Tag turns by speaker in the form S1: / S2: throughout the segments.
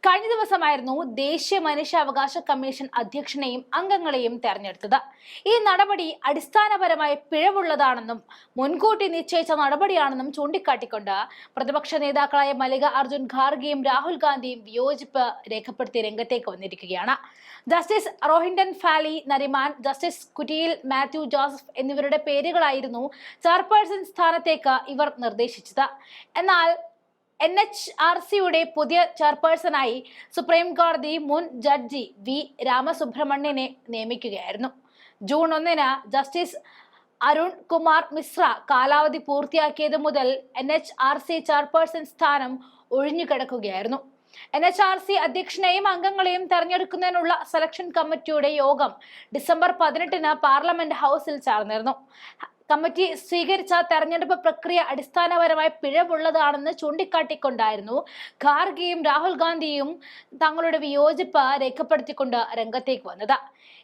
S1: കഴിഞ്ഞ ദിവസമായിരുന്നു ദേശീയ മനുഷ്യാവകാശ കമ്മീഷൻ അധ്യക്ഷനെയും അംഗങ്ങളെയും തെരഞ്ഞെടുത്തത്. ഈ നടപടി അടിസ്ഥാനപരമായി പിഴവുള്ളതാണെന്നും മുൻകൂട്ടി നിശ്ചയിച്ച നടപടിയാണെന്നും ചൂണ്ടിക്കാട്ടിക്കൊണ്ട് പ്രതിപക്ഷ നേതാക്കളായ മല്ലികാർജുൻ ഖാർഗെയും രാഹുൽ ഗാന്ധിയും വിയോജിപ്പ് രേഖപ്പെടുത്തി രംഗത്തേക്ക് വന്നിരിക്കുകയാണ്. ജസ്റ്റിസ് റോഹിൻടൺ ഫാലി നരിമാൻ, ജസ്റ്റിസ് കുറ്റിയിൽ മാത്യു ജോസഫ് എന്നിവരുടെ പേരുകളായിരുന്നു ചെയർപേഴ്സൺ സ്ഥാനത്തേക്ക് ഇവർ നിർദ്ദേശിച്ചത്. എന്നാൽ NHRCയുടെ പുതിയ ചെയർപേഴ്സണായി സുപ്രീം കോടതി മുൻ ജഡ്ജി വി രാമസുബ്രഹ്മണ്യനെ നിയമിക്കുകയായിരുന്നു. ജൂൺ 1 ജസ്റ്റിസ് അരുൺ കുമാർ മിശ്ര കാലാവധി പൂർത്തിയാക്കിയത് മുതൽ NHRC ചെയർപേഴ്സൺ സ്ഥാനം ഒഴിഞ്ഞുകിടക്കുകയായിരുന്നു. NHRC അധ്യക്ഷനെയും അംഗങ്ങളെയും തെരഞ്ഞെടുക്കുന്നതിനുള്ള സെലക്ഷൻ കമ്മിറ്റിയുടെ യോഗം ഡിസംബർ 18 പാർലമെന്റ് ഹൗസിൽ ചേർന്നിരുന്നു. കമ്മിറ്റി സ്വീകരിച്ച തെരഞ്ഞെടുപ്പ് പ്രക്രിയ അടിസ്ഥാനപരമായി പിഴവുള്ളതാണെന്ന് ചൂണ്ടിക്കാട്ടിക്കൊണ്ടായിരുന്നു ഖാർഗെയും രാഹുൽ ഗാന്ധിയും തങ്ങളുടെ വിയോജിപ്പ് രേഖപ്പെടുത്തിക്കൊണ്ട് രംഗത്തേക്ക് വന്നത്.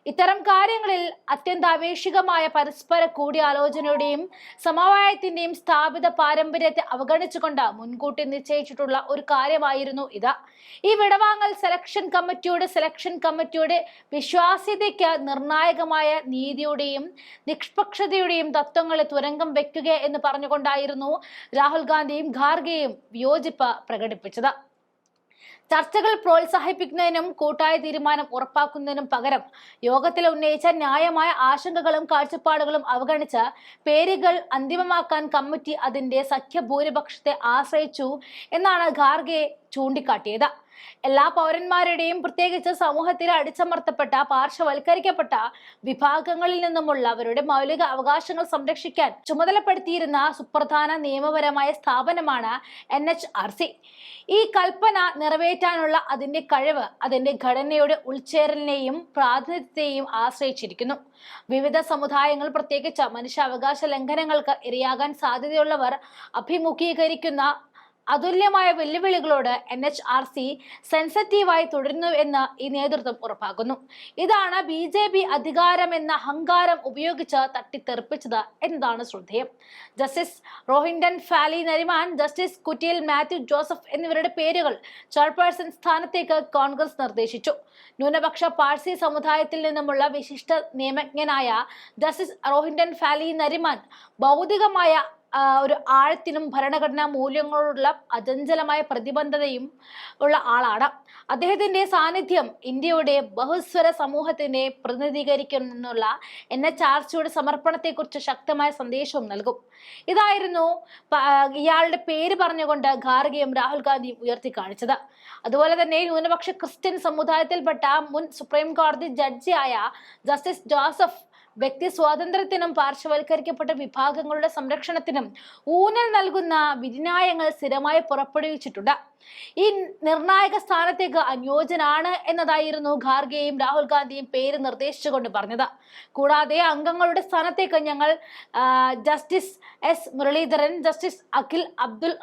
S1: ഇത്തരം കാര്യങ്ങളിൽ അത്യന്താപേക്ഷികമായ പരസ്പര കൂടിയാലോചനയുടെയും സമവായത്തിന്റെയും സ്ഥാപിത പാരമ്പര്യത്തെ അവഗണിച്ചുകൊണ്ട് മുൻകൂട്ടി നിശ്ചയിച്ചിട്ടുള്ള ഒരു കാര്യമായിരുന്നു ഇത്. ഈ വിടവാങ്ങൽ സെലക്ഷൻ കമ്മിറ്റിയുടെ വിശ്വാസ്യതയ്ക്ക് നിർണായകമായ നീതിയുടെയും നിഷ്പക്ഷതയുടെയും തത്വങ്ങളെ തുരങ്കം വെക്കുക എന്ന് പറഞ്ഞുകൊണ്ടായിരുന്നു രാഹുൽ ഗാന്ധിയും ഖാർഗെയും വിയോജിപ്പ് പ്രകടിപ്പിച്ചത്. ചർച്ചകൾ പ്രോത്സാഹിപ്പിക്കുന്നതിനും കൂട്ടായ തീരുമാനം ഉറപ്പാക്കുന്നതിനും പകരം യോഗത്തിൽ ഉന്നയിച്ച ന്യായമായ ആശങ്കകളും കാഴ്ചപ്പാടുകളും അവഗണിച്ച് പേരുകൾ അന്തിമമാക്കാൻ കമ്മിറ്റി അതിന്റെ സഖ്യഭൂരിപക്ഷത്തെ ആശ്രയിച്ചു എന്നാണ് ഖാർഗെ ചൂണ്ടിക്കാട്ടിയത്. എല്ലാ പൗരന്മാരുടെയും, പ്രത്യേകിച്ച് സമൂഹത്തിൽ അടിച്ചമർത്തപ്പെട്ട പാർശ്വവൽക്കരിക്കപ്പെട്ട വിഭാഗങ്ങളിൽ നിന്നുമുള്ളവരുടെ മൗലിക അവകാശങ്ങൾ സംരക്ഷിക്കാൻ ചുമതലപ്പെടുത്തിയിരുന്ന സുപ്രധാന നിയമപരമായ സ്ഥാപനമാണ് NHRC. ഈ കൽപ്പന നിറവേറ്റാനുള്ള അതിന്റെ കഴിവ് അതിന്റെ ഘടനയുടെ ഉൾച്ചേരലിനെയും പ്രാതിനിധ്യത്തെയും ആശ്രയിച്ചിരിക്കുന്നു. വിവിധ സമുദായങ്ങൾ, പ്രത്യേകിച്ച് മനുഷ്യാവകാശ ലംഘനങ്ങൾക്ക് ഇരയാകാൻ സാധ്യതയുള്ളവർ അഭിമുഖീകരിക്കുന്ന അതുല്യമായ വെല്ലുവിളികളോട് NHRC സെൻസിറ്റീവായി തുടരുന്നു എന്ന് ഈ നേതൃത്വം ഉറപ്പാക്കുന്നു. ഇതാണ് BJP അധികാരം എന്ന അഹങ്കാരം ഉപയോഗിച്ച് തട്ടിത്തെറിപ്പിച്ചത് എന്നതാണ് ശ്രദ്ധേയം. ജസ്റ്റിസ് റോഹിൻടൺ ഫാലി നരിമാൻ, ജസ്റ്റിസ് കുറ്റിയിൽ മാത്യു ജോസഫ് എന്നിവരുടെ പേരുകൾ ചെയർപേഴ്സൺ സ്ഥാനത്തേക്ക് കോൺഗ്രസ് നിർദ്ദേശിച്ചു. ന്യൂനപക്ഷ പാഴ്സി സമുദായത്തിൽ നിന്നുമുള്ള വിശിഷ്ട നിയമജ്ഞനായ ജസ്റ്റിസ് റോഹിൻടൺ ഫാലി നരിമാൻ ഭൗതികമായ ഒരു ആഴത്തിനും ഭരണഘടനാ മൂല്യങ്ങളോടുള്ള അചഞ്ചലമായ പ്രതിബദ്ധതയും ഉള്ള ആളാണ്. അദ്ദേഹത്തിന്റെ സാന്നിധ്യം ഇന്ത്യയുടെ ബഹുസ്വര സമൂഹത്തിനെ പ്രതിനിധീകരിക്കുന്നുള്ള NHRCയുടെ സമർപ്പണത്തെക്കുറിച്ച് ശക്തമായ സന്ദേശവും നൽകും. ഇതായിരുന്നു ഇയാളുടെ പേര് പറഞ്ഞുകൊണ്ട് ഖാർഗെയും രാഹുൽ ഗാന്ധിയും ഉയർത്തി കാണിച്ചത്. അതുപോലെ തന്നെ ന്യൂനപക്ഷ ക്രിസ്ത്യൻ സമുദായത്തിൽപ്പെട്ട മുൻ സുപ്രീം കോടതി ജഡ്ജിയായ ജസ്റ്റിസ് ജോസഫ് വ്യക്തി സ്വാതന്ത്ര്യത്തിനും പാർശ്വവൽക്കരിക്കപ്പെട്ട വിഭാഗങ്ങളുടെ സംരക്ഷണത്തിനും ഊന്നൽ നൽകുന്ന വിധിന്യായങ്ങൾ സ്ഥിരമായി പുറപ്പെടുവിച്ചിട്ടുണ്ട്. ഈ നിർണായക സ്ഥാനത്തേക്ക് അനുയോജ്യനാണ് എന്നതായിരുന്നു ഖാർഗെയും രാഹുൽ ഗാന്ധിയും പേര് നിർദ്ദേശിച്ചുകൊണ്ട് പറഞ്ഞത്. കൂടാതെ അംഗങ്ങളുടെ സ്ഥാനത്തേക്ക് ഞങ്ങൾ justice S Muralidharan, justice Akil Abdul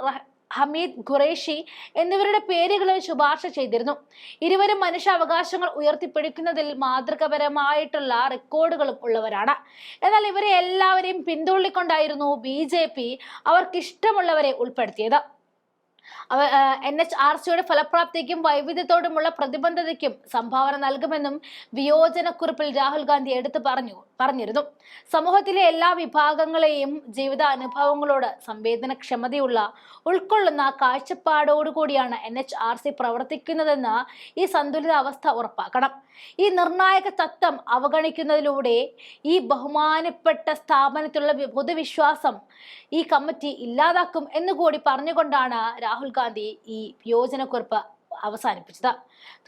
S1: Hameed Kureshi എന്നിവരുടെ പേരുകളിൽ ശുപാർശ ചെയ്തിരുന്നു. ഇരുവരും മനുഷ്യാവകാശങ്ങൾ ഉയർത്തിപ്പിടിക്കുന്നതിൽ മാതൃകപരമായിട്ടുള്ള റെക്കോർഡുകളും ഉള്ളവരാണ്. എന്നാൽ ഇവരെ എല്ലാവരെയും പിന്തള്ളിക്കൊണ്ടായിരുന്നു BJP അവർക്കിഷ്ടമുള്ളവരെ ഉൾപ്പെടുത്തിയത്. NHRCയുടെ ഫലപ്രാപ്തിക്കും വൈവിധ്യത്തോടുമുള്ള പ്രതിബദ്ധതയ്ക്കും സംഭാവന നൽകുമെന്നും വിയോജനക്കുറിപ്പിൽ രാഹുൽ ഗാന്ധി എടുത്തു പറഞ്ഞിരുന്നു. സമൂഹത്തിലെ എല്ലാ വിഭാഗങ്ങളെയും ജീവിതാനുഭവങ്ങളോട് സംവേദനക്ഷമതയുള്ള ഉൾക്കൊള്ളുന്ന കാഴ്ചപ്പാടോടുകൂടിയാണ് NHRC പ്രവർത്തിക്കുന്നതെന്ന് ഈ സന്തുലിത അവസ്ഥ ഉറപ്പാക്കണം. ഈ നിർണായക തത്വം അവഗണിക്കുന്നതിലൂടെ ഈ ബഹുമാനപ്പെട്ട സ്ഥാപനത്തിലുള്ള പൊതുവിശ്വാസം ഈ കമ്മിറ്റി ഇല്ലാതാക്കും എന്നുകൂടി പറഞ്ഞുകൊണ്ടാണ് രാഹുൽ ഗാന്ധി ഈ വിയോജനക്കുറിപ്പ് അവസാനിപ്പിച്ചത്.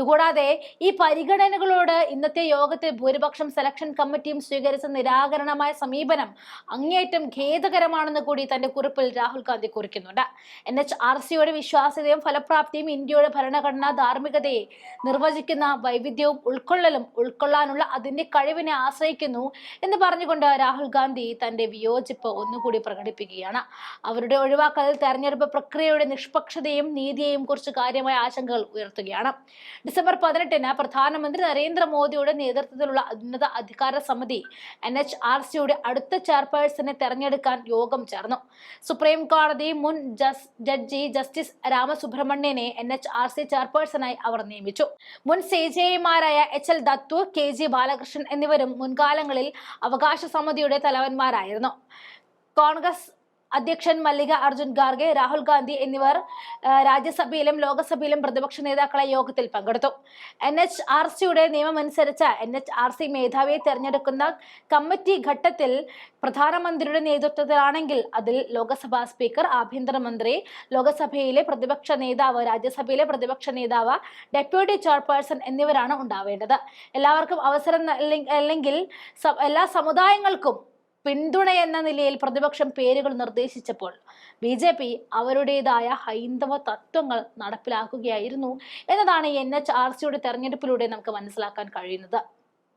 S1: കൂടാതെ ഈ പരിഗണനകളോട് ഇന്നത്തെ യോഗത്തിൽ ഭൂരിപക്ഷം സെലക്ഷൻ കമ്മിറ്റിയും സ്വീകരിച്ച നിരാകരണമായ സമീപനം അങ്ങേയറ്റം ഖേദകരമാണെന്ന് കൂടി തന്റെ കുറിപ്പിൽ രാഹുൽ ഗാന്ധി കുറിക്കുന്നുണ്ട്. NHRCയുടെ വിശ്വാസ്യതയും ഫലപ്രാപ്തിയും ഇന്ത്യയുടെ ഭരണഘടനാ ധാർമ്മികതയെ നിർവചിക്കുന്ന വൈവിധ്യവും ഉൾക്കൊള്ളാനുള്ള അതിന്റെ കഴിവിനെ ആശ്രയിക്കുന്നു എന്ന് പറഞ്ഞുകൊണ്ട് രാഹുൽ ഗാന്ധി തന്റെ വിയോജിപ്പ് ഒന്നുകൂടി പ്രകടിപ്പിക്കുകയാണ്. അവരുടെ ഒഴിവാക്കൽ തെരഞ്ഞെടുപ്പ് പ്രക്രിയയുടെ നിഷ്പക്ഷതയും നീതിയെയും കുറിച്ച് കാര്യമായ ആശങ്കകൾ ഉയർത്തുകയാണ്. ഡിസംബർ 18-ന് പ്രധാനമന്ത്രി നരേന്ദ്രമോദിയുടെ നേതൃത്വത്തിലുള്ള ഉന്നത അധികാര സമിതി NHRCയുടെ അടുത്ത ചെയർപേഴ്സണെ തെരഞ്ഞെടുക്കാൻ യോഗം ചേർന്നു. സുപ്രീം കോടതി മുൻ ജഡ്ജി ജസ്റ്റിസ് രാമസുബ്രഹ്മണ്യനെ NHRC ചെയർപേഴ്സണായി അവർ നിയമിച്ചു. മുൻ CJIമാരായ HL ദത്തു, KG ബാലകൃഷ്ണൻ എന്നിവരും മുൻകാലങ്ങളിൽ അവകാശ സമിതിയുടെ തലവന്മാരായിരുന്നു. കോൺഗ്രസ് അധ്യക്ഷൻ മല്ലിക അർജുൻ ഖാർഗെ, രാഹുൽ ഗാന്ധി എന്നിവർ രാജ്യസഭയിലും ലോക്സഭയിലും പ്രതിപക്ഷ നേതാക്കളെ യോഗത്തിൽ പങ്കെടുത്തു. NHRCയുടെ നിയമമനുസരിച്ച് NHRC മേധാവിയെ തെരഞ്ഞെടുക്കുന്ന കമ്മിറ്റി ഘട്ടത്തിൽ പ്രധാനമന്ത്രിയുടെ നേതൃത്വത്തിലാണെങ്കിൽ അതിൽ ലോക്സഭാ സ്പീക്കർ, ആഭ്യന്തരമന്ത്രി, ലോക്സഭയിലെ പ്രതിപക്ഷ നേതാവ്, രാജ്യസഭയിലെ പ്രതിപക്ഷ നേതാവ്, ഡെപ്യൂട്ടി ചെയർപേഴ്സൺ എന്നിവരാണ് ഉണ്ടാവേണ്ടത്. എല്ലാവർക്കും അവസരം അല്ലെങ്കിൽ എല്ലാ സമുദായങ്ങൾക്കും പിന്തുണ എന്ന നിലയിൽ പ്രതിപക്ഷം പേരുകൾ നിർദ്ദേശിച്ചപ്പോൾ BJP അവരുടേതായ ഹൈന്ദവ തത്വങ്ങൾ നടപ്പിലാക്കുകയായിരുന്നു എന്നതാണ് NHRCയുടെ തെരഞ്ഞെടുപ്പിലൂടെ നമുക്ക് മനസ്സിലാക്കാൻ കഴിയുന്നത്.